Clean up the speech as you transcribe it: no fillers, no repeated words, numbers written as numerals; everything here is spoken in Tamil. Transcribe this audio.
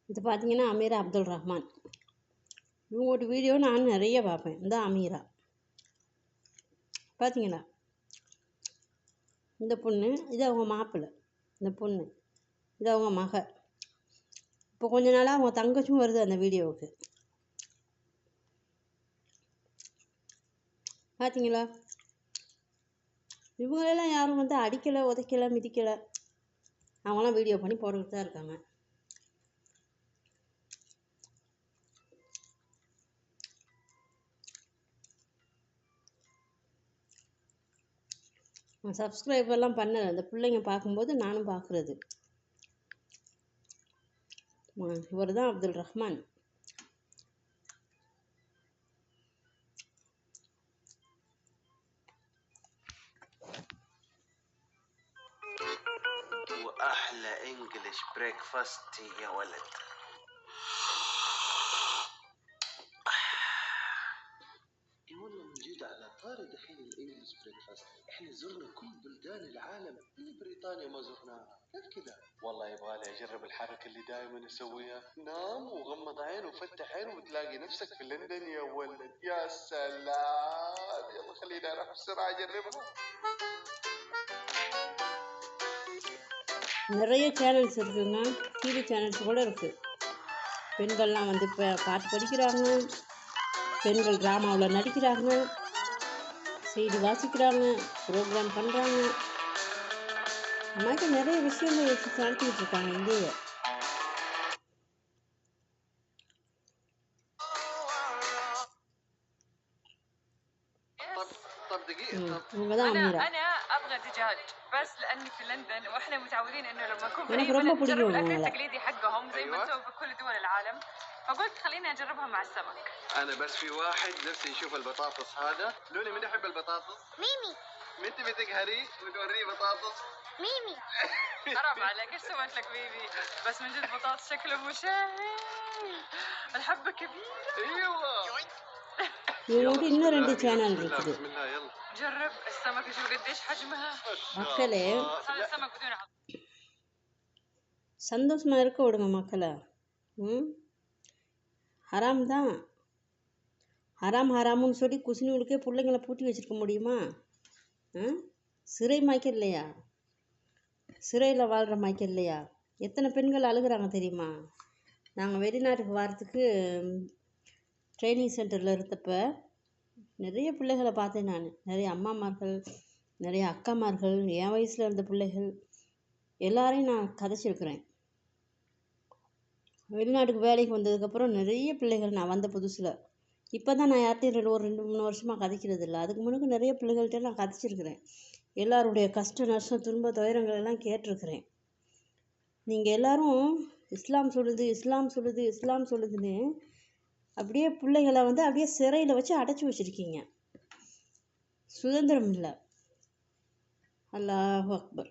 இது பார்த்தீங்கன்னா அமீரா அப்துல் ரஹ்மான். இவங்களோட வீடியோ நான் நிறைய பார்ப்பேன். இந்த அமீரா பார்த்தீங்களா, இந்த பொண்ணு இது அவங்க மாப்பிள்ளை, இந்த பொண்ணு இது அவங்க மக. இப்போ கொஞ்ச நாளாக அவங்க தங்கச்சும் வருது அந்த வீடியோவுக்கு. பார்த்தீங்களா, இவங்களெல்லாம் யாரும் வந்து அடிக்கலை, உதைக்கலை, மிதிக்கலை. அவங்களாம் வீடியோ பண்ணி போட்டுக்கிட்டு தான் இருக்காங்க. சப்ஸ்கிரைபர்லாம் பண்ணலை. அந்த பிள்ளைங்க பார்க்கும்போது நானும் பார்க்குறது. இவர் தான் அப்துல் ரஹ்மான். واحلى انجلش بريكفاست يا ولد. اي والله من جد على طاري دحين الانجلش بريكفاست، احنا زرنا كل بلدان العالم، الا بريطانيا ما زرناها. كيف كذا؟ والله يبغالي اجرب الحركه اللي دائما اسويها، نام وغمض عين وفتح عين وتلاقي نفسك في لندن يا ولد. يا سلام، يلا خليني اروح بسرعه اجربها. நிறைய சேனல்ஸ் இருக்குதுங்க, டிவி சேனல்ஸ் கூட இருக்குது. பெண்கள்லாம் வந்து இப்போ பாட்டு படிக்கிறாங்க, பெண்கள் ட்ராமாவில் நடிக்கிறாங்க, செய்தி வாசிக்கிறாங்க, ப்ரோக்ராம் பண்ணுறாங்க. இந்த மாதிரி நிறைய விஷயங்கள் வச்சு நடத்திக்கிட்டு இருக்காங்க இங்கேயே. இவங்க தான் அமீரா. எனக்கு ரொம்ப பிடிக்கும் இவங்களை. فقلت خليني اجربها مع السمك. انا بس في واحد نفسي يشوف البطاطس هذا. لولي من يحب البطاطس؟ ميمي. من تبي تقهري وتوريه بطاطس؟ ميمي. حرام عليك، ايش سويت لك ميمي؟ بس من جد بطاطس شكله مشهي، الحبه كبيره. ايوه. இவங்களுக்கு இன்னும் 2 சேனல் இருக்குது. بسم الله يلا جرب السمكه شوف قديش حجمها. மக்களே هذا السمك بدون عظم. சந்தோஷமாக இருக்க விடுங்க மக்களை. ஹராம் தான். ஹராமுன்னு சொல்லி குசினிகளுக்கே பிள்ளைங்களை பூட்டி வச்சுருக்க முடியுமா? சிறை மாய்க்க இல்லையா? சிறையில் வாழ்கிற மாய்க்க இல்லையா? எத்தனை பெண்கள் அழுகிறாங்க தெரியுமா? நாங்கள் வெளிநாட்டுக்கு வரத்துக்கு ட்ரைனிங் சென்டரில் இருந்தப்போ நிறைய பிள்ளைகளை பார்த்தேன் நான். நிறைய அம்மாமார்கள், நிறைய அக்காமார்கள், என் வயசில் இருந்த பிள்ளைகள் எல்லாரையும் நான் கதைச்சிருக்கிறேன். வெளிநாட்டுக்கு வேலைக்கு வந்ததுக்கப்புறம் நிறைய பிள்ளைகள் நான் வந்த புதுசில். இப்போ தான் நான் யார்கிட்டையும் ஒரு 2-3 வருஷமாக கதைக்கிறது இல்லை. அதுக்கு முன்னாடி நிறைய பிள்ளைகள்கிட்ட நான் கதைச்சிருக்கிறேன். எல்லாருடைய கஷ்ட நஷ்டம் துன்ப துயரங்கள் எல்லாம் கேட்டிருக்கிறேன். நீங்கள் எல்லோரும் இஸ்லாம் சொல்லுது, இஸ்லாம் சொல்லுது, இஸ்லாம் சொல்லுதுன்னு அப்படியே பிள்ளைகளை வந்து அப்படியே சிறையில் வச்சு அடைச்சி வச்சுருக்கீங்க. சுதந்திரம் இல்லை. அல்லாஹ் அக்பர்.